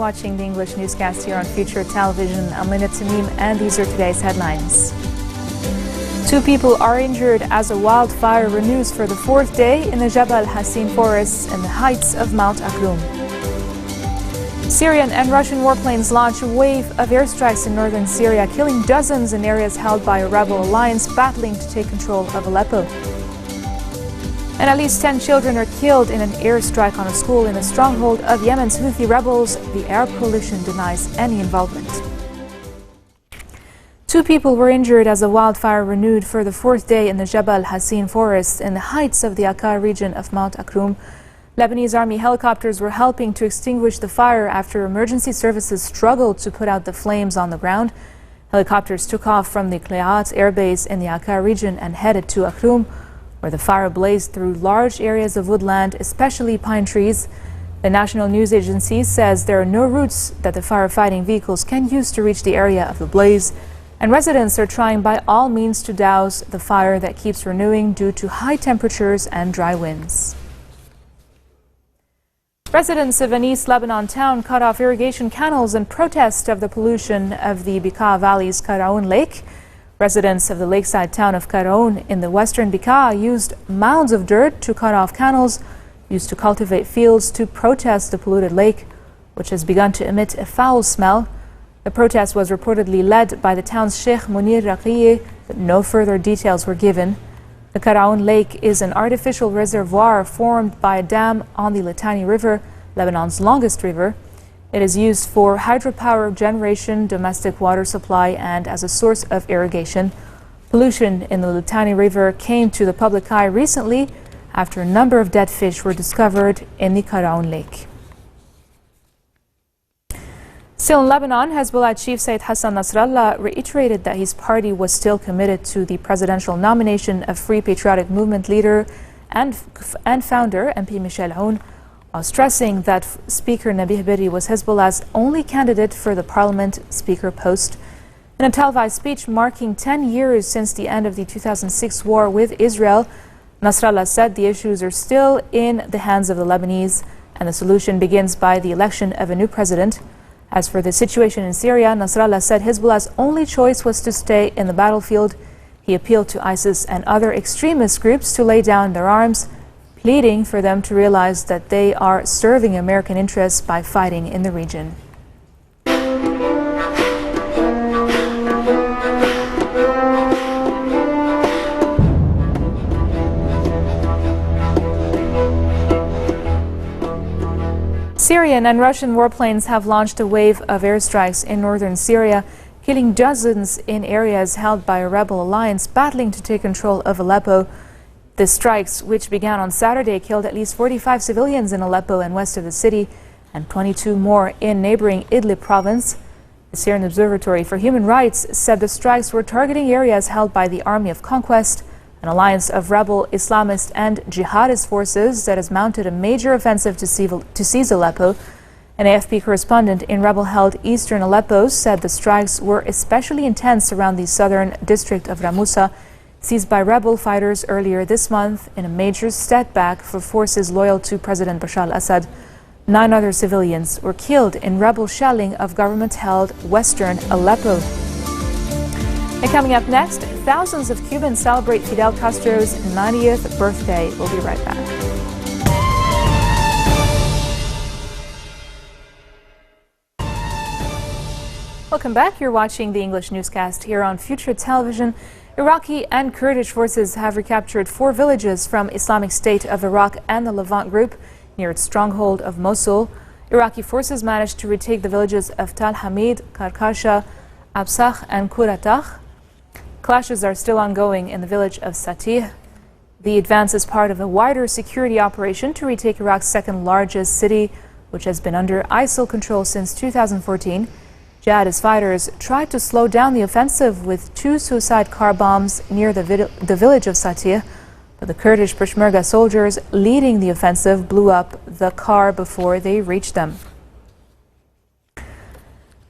watching the English newscast here on Future Television. I'm Lina Tamim, and these are today's headlines. 2 people are injured as a wildfire renews for the 4th day in the Jabal Hassin forests in the heights of Mount Akroum. Syrian and Russian warplanes launch a wave of airstrikes in northern Syria, killing dozens in areas held by a rebel alliance battling to take control of Aleppo. And at least 10 children are killed in an airstrike on a school in the stronghold of Yemen's Houthi rebels. The Arab coalition denies any involvement. 2 people were injured as a wildfire renewed for the 4th day in the Jabal Hassin forest in the heights of the Akkar region of Mount Akroum. Lebanese army helicopters were helping to extinguish the fire after emergency services struggled to put out the flames on the ground. Helicopters took off from the Qliat airbase in the Akkar region and headed to Akroum, where the fire blazed through large areas of woodland, especially pine trees. The national news agency says there are no routes that the firefighting vehicles can use to reach the area of the blaze, and residents are trying by all means to douse the fire that keeps renewing due to high temperatures and dry winds. Residents of an East Lebanon town cut off irrigation canals in protest of the pollution of the Bekaa Valley's Karaoun Lake. Residents of the lakeside town of Karaoun in the western Bekaa used mounds of dirt to cut off canals used to cultivate fields to protest the polluted lake, which has begun to emit a foul smell. The protest was reportedly led by the town's Sheikh Munir Raqiye, but no further details were given. The Karaoun Lake is an artificial reservoir formed by a dam on the Litani River, Lebanon's longest river. It is used for hydropower generation, domestic water supply, and as a source of irrigation. Pollution in the Litani River came to the public eye recently after a number of dead fish were discovered in the Karaoun Lake. Still in Lebanon, Hezbollah chief Sayyid Hassan Nasrallah reiterated that his party was still committed to the presidential nomination of Free Patriotic Movement leader and founder MP Michel Aoun, while stressing that Speaker Nabih Berri was Hezbollah's only candidate for the parliament speaker post. In a televised speech marking 10 years since the end of the 2006 war with Israel, Nasrallah said the issues are still in the hands of the Lebanese and the solution begins by the election of a new president. As for the situation in Syria, Nasrallah said Hezbollah's only choice was to stay in the battlefield. He appealed to ISIS and other extremist groups to lay down their arms, pleading for them to realize that they are serving American interests by fighting in the region. Syrian and Russian warplanes have launched a wave of airstrikes in northern Syria, killing dozens in areas held by a rebel alliance battling to take control of Aleppo. The strikes, which began on Saturday, killed at least 45 civilians in Aleppo and west of the city, and 22 more in neighboring Idlib province. The Syrian Observatory for Human Rights said the strikes were targeting areas held by the Army of Conquest, an alliance of rebel Islamist and jihadist forces that has mounted a major offensive to seize Aleppo. An AFP correspondent in rebel-held eastern Aleppo said the strikes were especially intense around the southern district of Ramusa, seized by rebel fighters earlier this month in a major setback for forces loyal to President Bashar al-Assad. 9 other civilians were killed in rebel shelling of government-held western Aleppo. And coming up next, thousands of Cubans celebrate Fidel Castro's 90th birthday. We'll be right back. Welcome back. You're watching the English newscast here on Future Television. Iraqi and Kurdish forces have recaptured 4 villages from Islamic State of Iraq and the Levant group near its stronghold of Mosul. Iraqi forces managed to retake the villages of Tal Hamid, Karkasha, Absakh, and Kuratach. Clashes are still ongoing in the village of Satih. The advance is part of a wider security operation to retake Iraq's second largest city, which has been under ISIL control since 2014. Jihadist fighters tried to slow down the offensive with 2 suicide car bombs near the village of Satih, but the Kurdish Peshmerga soldiers leading the offensive blew up the car before they reached them.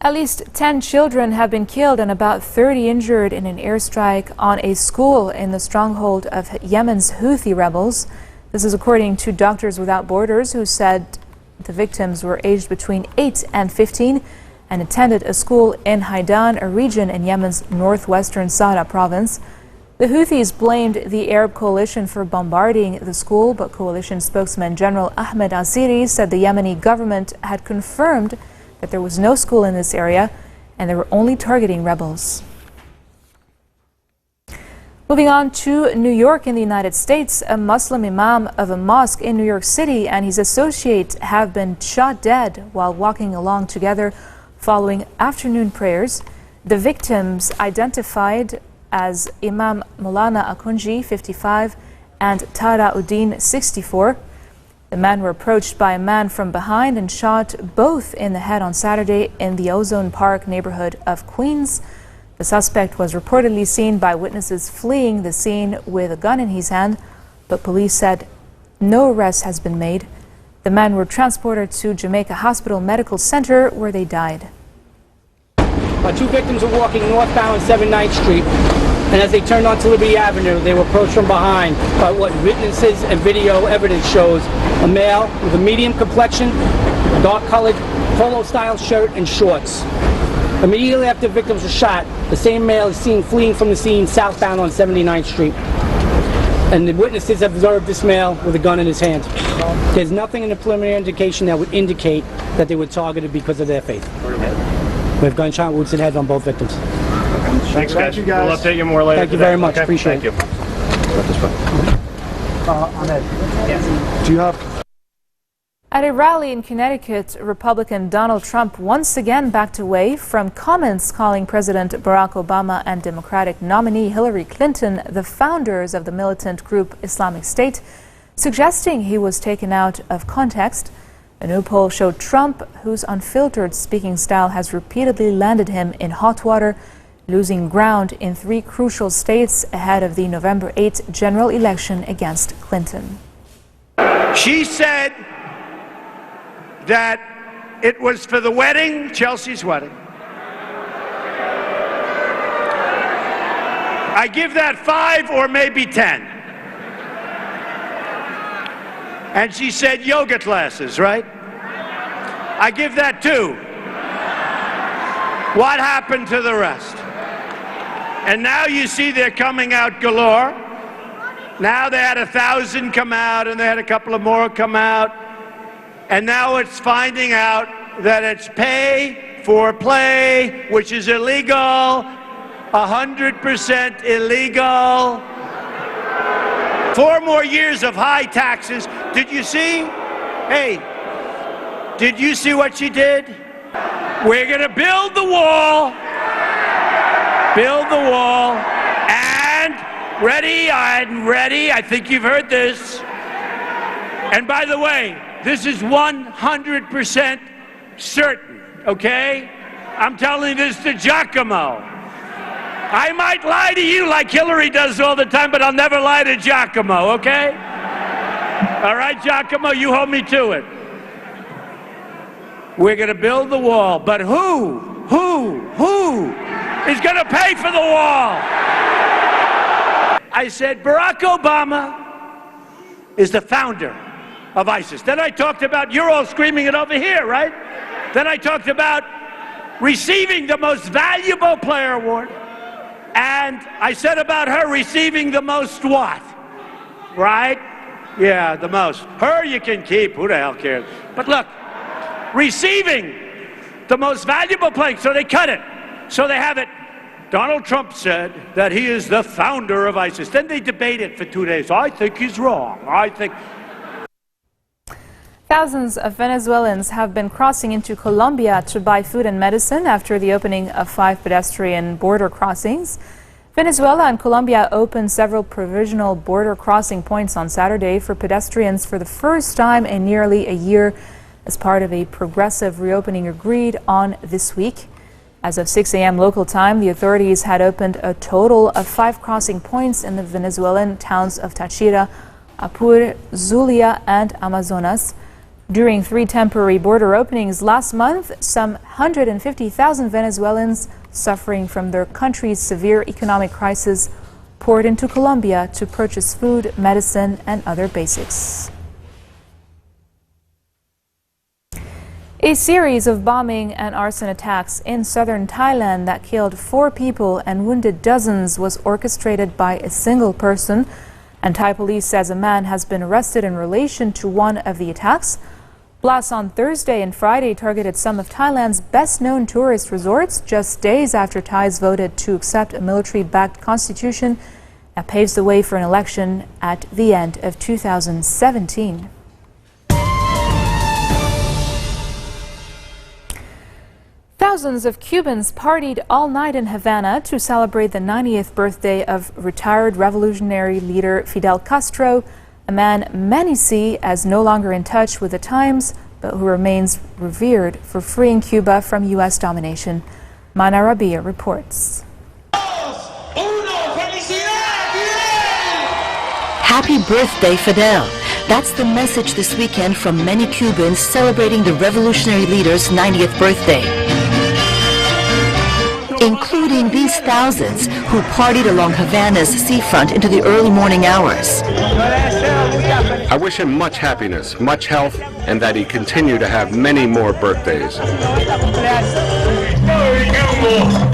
At least 10 children have been killed and about 30 injured in an airstrike on a school in the stronghold of Yemen's Houthi rebels. This is according to Doctors Without Borders, who said The victims were aged between 8 and 15 and attended a school in Haidan, a region in Yemen's northwestern Sahara province. The Houthis blamed the Arab coalition for bombarding the school, but coalition spokesman General Ahmed Aziri said the Yemeni government had confirmed that there was no school in this area and they were only targeting rebels. Moving on to New York in the United States, a Muslim imam of a mosque in New York City and his associate have been shot dead while walking along together following afternoon prayers. The victims, identified as Imam Maulana Akunji, 55, and Tara Uddin, 64. The men were approached by a man from behind and shot both in the head on Saturday in the Ozone Park neighborhood of Queens. The suspect was reportedly seen by witnesses fleeing the scene with a gun in his hand, but police said no arrest has been made. The men were transported to Jamaica Hospital Medical Center where they died. Two victims were walking northbound 79th Street, and as they turned onto Liberty Avenue, they were approached from behind by what witnesses and video evidence shows: a male with a medium complexion, dark-colored polo-style shirt and shorts. Immediately after the victims were shot, the same male is seen fleeing from the scene southbound on 79th Street. And the witnesses have observed this male with a gun in his hand. There's nothing in the preliminary indication that would indicate that they were targeted because of their faith. We have gunshot wounds to the head on both victims. Thanks, guys. We'll update you more later. Thank you very much. Okay. Appreciate it. Ahmed, yes. Do you have... At a rally in Connecticut, Republican Donald Trump once again backed away from comments calling President Barack Obama and Democratic nominee Hillary Clinton the founders of the militant group Islamic State, suggesting he was taken out of context. A new poll showed Trump, whose unfiltered speaking style has repeatedly landed him in hot water, losing ground in 3 crucial states ahead of the November 8th general election against Clinton. She said that it was for the wedding, Chelsea's wedding. I give that 5 or maybe 10. And she said yoga classes, right? I give that 2. What happened to the rest? And now you see they're coming out galore. Now they had 1,000 come out and they had a couple of more come out. And now it's finding out that it's pay for play, which is illegal, 100% illegal. 4 more years of high taxes. Did you see? Hey, did you see what she did? We're going to build the wall. Build the wall. And ready, I'm ready. I think you've heard this. And by the way, this is 100% certain, okay? I'm telling this to Giacomo. I might lie to you like Hillary does all the time, but I'll never lie to Giacomo, okay? All right, Giacomo, you hold me to it. We're going to build the wall, but who is going to pay for the wall? I said Barack Obama is the founder of ISIS. Then I talked about, you're all screaming it over here, right? Then I talked about receiving the most valuable player award. And I said about her receiving the most what? Right? Yeah, the most. Her you can keep. Who the hell cares? But look, receiving the most valuable player. So they cut it. So they have it. Donald Trump said that he is the founder of ISIS. Then they debate it for 2 days. I think he's wrong. I think... Thousands of Venezuelans have been crossing into Colombia to buy food and medicine after the opening of 5 pedestrian border crossings. Venezuela and Colombia opened several provisional border crossing points on Saturday for pedestrians for the first time in nearly a year as part of a progressive reopening agreed on this week. As of 6 a.m. local time, the authorities had opened a total of 5 crossing points in the Venezuelan towns of Táchira, Apure, Zulia, and Amazonas. During 3 temporary border openings last month, some 150,000 Venezuelans suffering from their country's severe economic crisis poured into Colombia to purchase food, medicine, and other basics. A series of bombing and arson attacks in southern Thailand that killed 4 people and wounded dozens was orchestrated by a single person. And Thai police says a man has been arrested in relation to one of the attacks. Blasts on Thursday and Friday targeted some of Thailand's best-known tourist resorts just days after Thais voted to accept a military-backed constitution that paves the way for an election at the end of 2017. Thousands of Cubans partied all night in Havana to celebrate the 90th birthday of retired revolutionary leader Fidel Castro, a man many see as no longer in touch with the times, but who remains revered for freeing Cuba from U.S. domination. Mana Rabia reports. Happy birthday, Fidel. That's the message this weekend from many Cubans celebrating the revolutionary leader's 90th birthday, including these thousands who partied along Havana's seafront into the early morning hours. I wish him much happiness, much health, and that he continue to have many more birthdays.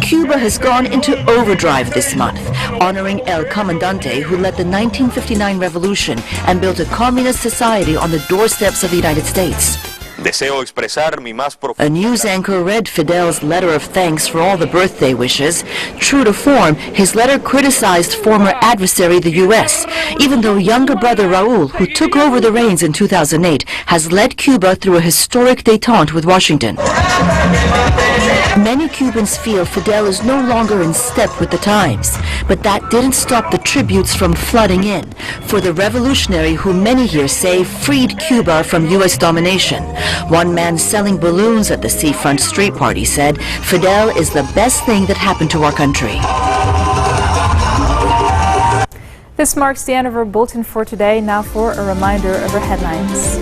Cuba has gone into overdrive this month, honoring El Comandante, who led the 1959 revolution and built a communist society on the doorsteps of the United States. A news anchor read Fidel's letter of thanks for all the birthday wishes. True to form, his letter criticized former adversary the U.S., even though younger brother Raul, who took over the reins in 2008, has led Cuba through a historic détente with Washington. Many Cubans feel Fidel is no longer in step with the times, but that didn't stop the tributes from flooding in for the revolutionary who many here say freed Cuba from U.S. domination. One man selling balloons at the seafront street party said, "Fidel is the best thing that happened to our country." This marks the end of our bulletin for today. Now for a reminder of our headlines.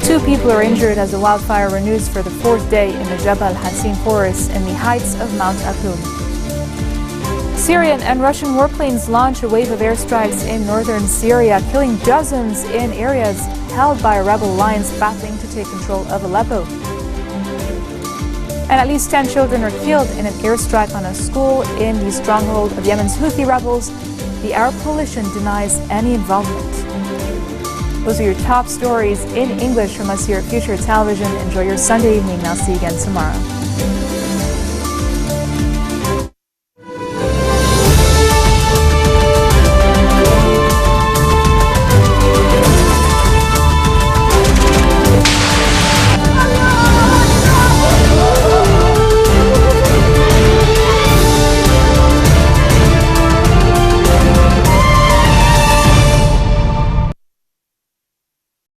2 people are injured as the wildfire renews for the 4th day in the Jabal Hassin forest in the heights of Mount Aklum. Syrian and Russian warplanes launch a wave of airstrikes in northern Syria, killing dozens in areas held by a rebel alliance battling to take control of Aleppo. And at least 10 children are killed in an airstrike on a school in the stronghold of Yemen's Houthi rebels. The Arab coalition denies any involvement. Those are your top stories in English from us here at Future Television. Enjoy your Sunday evening. I'll see you again tomorrow.